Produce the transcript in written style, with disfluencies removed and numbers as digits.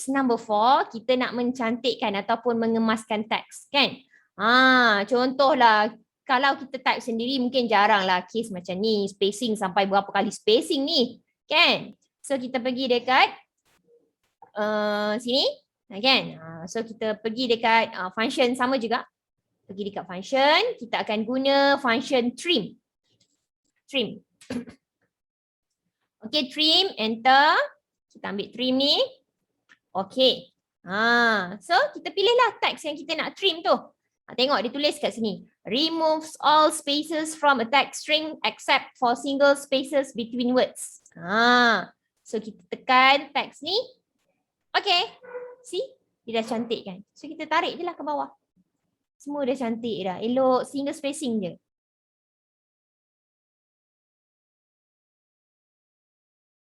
tips number 4, kita nak mencantikkan ataupun mengemaskan teks, kan? Contohlah, kalau kita type sendiri mungkin jarang lah case macam ni, spacing sampai berapa kali spacing ni, kan? So kita pergi dekat sini, kan? So kita pergi dekat function sama juga. Pergi dekat function, kita akan guna function trim. Okay, trim, enter. Kita ambil trim ni. Okay. So kita pilihlah teks yang kita nak trim tu. Tengok dia tulis kat sini. Removes all spaces from a text string except for single spaces between words. So kita tekan teks ni. Okay. See? Dia dah cantik kan? So kita tarik je lah ke bawah. Semua dah cantik dah. Elok, single spacing je.